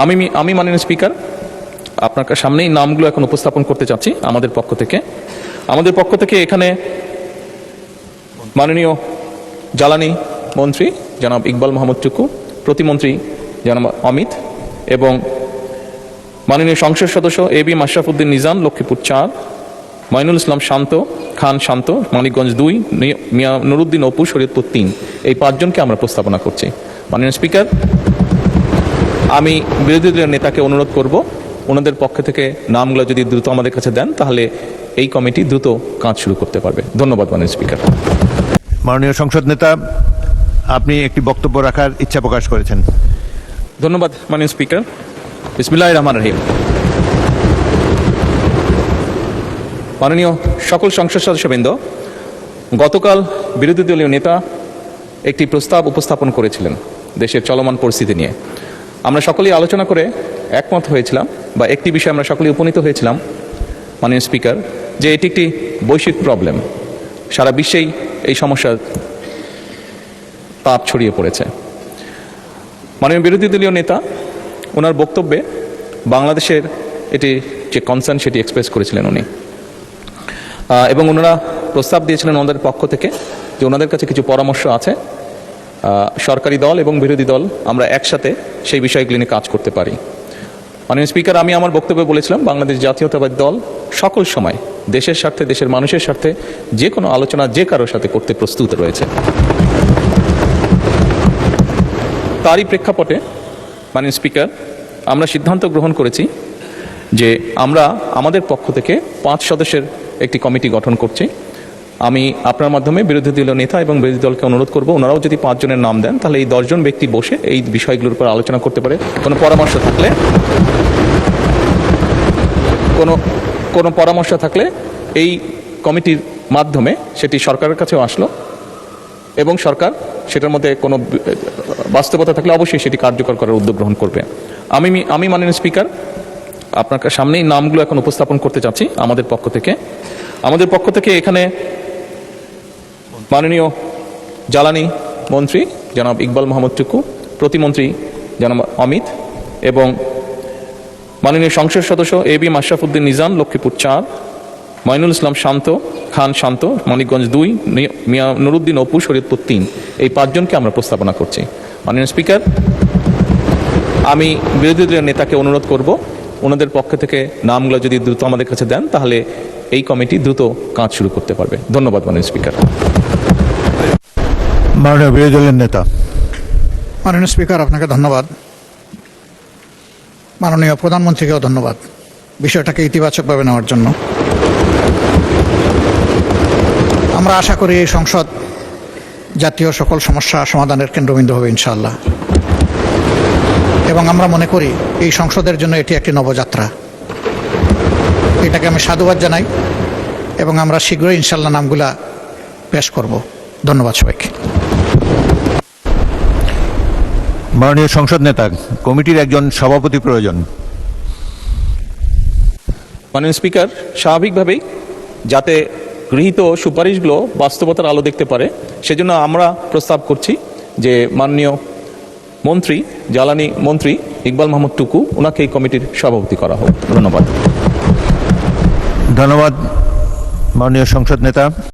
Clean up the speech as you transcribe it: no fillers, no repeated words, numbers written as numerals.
আমি মাননীয় স্পিকার আপনার সামনেই নামগুলো এখন উপস্থাপন করতে চাচ্ছি আমাদের পক্ষ থেকে এখানে মাননীয় জ্বালানি মন্ত্রী জনাব ইকবাল মাহমুদ টুকু, প্রতিমন্ত্রী জনাব অমিত এবং মাননীয় সংসদ সদস্য এবি মাশরাফুদ্দিন নিজাম, লক্ষ্মীপুর 4, মাইনুল ইসলাম খান শান্ত, মানিকগঞ্জ 2, মিয়া নুরুদ্দিন অপু, শরীয়তপুর 3, এই 5 জনকে আমরা প্রস্তাবনা করছি। মাননীয় স্পিকার, আমি বিরোধী দলের নেতাকে অনুরোধ করব ওনাদের পক্ষ থেকে নামগুলো যদি দ্রুত আমাদের কাছে দেন তাহলে এই কমিটি দ্রুত কাজ শুরু করতে পারবে। ধন্যবাদ মাননীয় স্পিকার। মাননীয় সংসদ নেতা, আপনি একটি বক্তব্য রাখার ইচ্ছা প্রকাশ করেছেন। ধন্যবাদ মাননীয় স্পিকার। বিসমিল্লাহির রহমানির রহিম। মাননীয় সকল সংসদ সদস্যবৃন্দ, গতকাল বিরোধী দলীয় নেতা একটি প্রস্তাব উপস্থাপন করেছিলেন দেশের চলমান পরিস্থিতি নিয়ে। আমরা সকলেই আলোচনা করে একমত হয়েছিলাম বা একটি বিষয়ে আমরা সকলেই উপনীত হয়েছিলাম মাননীয় স্পিকার, যে এটি একটি বৈশ্বিক প্রবলেম, সারা বিশ্বেই এই সমস্যার তাপ ছড়িয়ে পড়েছে। মাননীয় বিরোধী দলীয় নেতা ওনার বক্তব্যে বাংলাদেশের এটি যে কনসার্ন সেটি এক্সপ্রেস করেছিলেন উনি, এবং ওনারা প্রস্তাব দিয়েছিলেন ওনাদের পক্ষ থেকে যে ওনাদের কাছে কিছু পরামর্শ আছে, সরকারি দল এবং বিরোধী দল আমরা একসাথে সেই বিষয়গুলি নিয়ে কাজ করতে পারি। মাননীয় স্পিকার, আমি আমার বক্তব্যে বলেছিলাম বাংলাদেশ জাতীয়তাবাদী দল সকল সময় দেশের স্বার্থে, দেশের মানুষের স্বার্থে যে কোনো আলোচনা যে কারোর সাথে করতে প্রস্তুত রয়েছে। তারই প্রেক্ষাপটে মাননীয় স্পিকার, আমরা সিদ্ধান্ত গ্রহণ করেছি যে আমরা আমাদের পক্ষ থেকে 5 সদস্যের একটি কমিটি গঠন করছি। আমি আপনার মাধ্যমে বিরোধী দলীয় নেতা এবং বিরোধী দলকে অনুরোধ করব ওনারাও যদি 5 জনের নাম দেন তাহলে এই 10 জন ব্যক্তি বসে এই বিষয়গুলোর উপর আলোচনা করতে পারে। কোনো পরামর্শ থাকলে এই কমিটির মাধ্যমে সেটি সরকারের কাছেও আসলো এবং সরকার সেটার মধ্যে কোনো বাস্তবতা থাকলে অবশ্যই সেটি কার্যকর করার উদ্যোগ গ্রহণ করবে। আমি মাননীয় স্পিকার আপনার সামনেই নামগুলো এখন উপস্থাপন করতে চাচ্ছি আমাদের পক্ষ থেকে এখানে মাননীয় জ্বালানি মন্ত্রী জনাব ইকবাল মাহমুদ টুকু, প্রতিমন্ত্রী জনাব অমিত এবং মাননীয় সংসদ সদস্য এবি মাশরাফুদ্দিন নিজাম, লক্ষ্মীপুর 4, মাইনুল ইসলাম খান শান্ত, মানিকগঞ্জ 2, মিয়া নুরুদ্দিন অপু, শরীয়তপুর 3, এই 5 জনকে আমরা প্রস্তাবনা করছি। মাননীয় স্পিকার, আমি বিরোধী দলের নেতাকে অনুরোধ করব ওনাদের পক্ষ থেকে নামগুলো যদি দ্রুত আমাদের কাছে দেন তাহলে এই কমিটি দ্রুত কাজ শুরু করতে পারবে। ধন্যবাদ মাননীয় স্পিকার। মাননীয় বিরোধী দলের নেতা। মাননীয় স্পিকার, আপনাকে ধন্যবাদ। মাননীয় প্রধানমন্ত্রীকেও ধন্যবাদ বিষয়টাকে ইতিবাচকভাবে নেওয়ার জন্য। আমরা আশা করি এই সংসদ জাতীয় সকল সমস্যা সমাধানের কেন্দ্রবিন্দু হবে ইনশাআল্লাহ, এবং আমরা মনে করি এই সংসদের জন্য এটি একটি নবযাত্রা। এটাকে আমি সাধুবাদ জানাই এবং আমরা শীঘ্রই ইনশাআল্লাহ নামগুলা পেশ করব। ধন্যবাদ সবাইকে। মাননীয় সংসদ নেতা, কমিটির একজন সভাপতি প্রয়োজন। মাননীয় স্পিকার, স্বাভাবিকভাবেই যাতে গৃহীত সুপারিশগুলো বাস্তবতার আলো দেখতে পারে সেজন্য আমরা প্রস্তাব করছি যে মাননীয় জ্বালানি মন্ত্রী ইকবাল মাহমুদ টুকু ওনাকে এই কমিটির সভাপতি করা হোক। ধন্যবাদ মাননীয় সংসদ নেতা।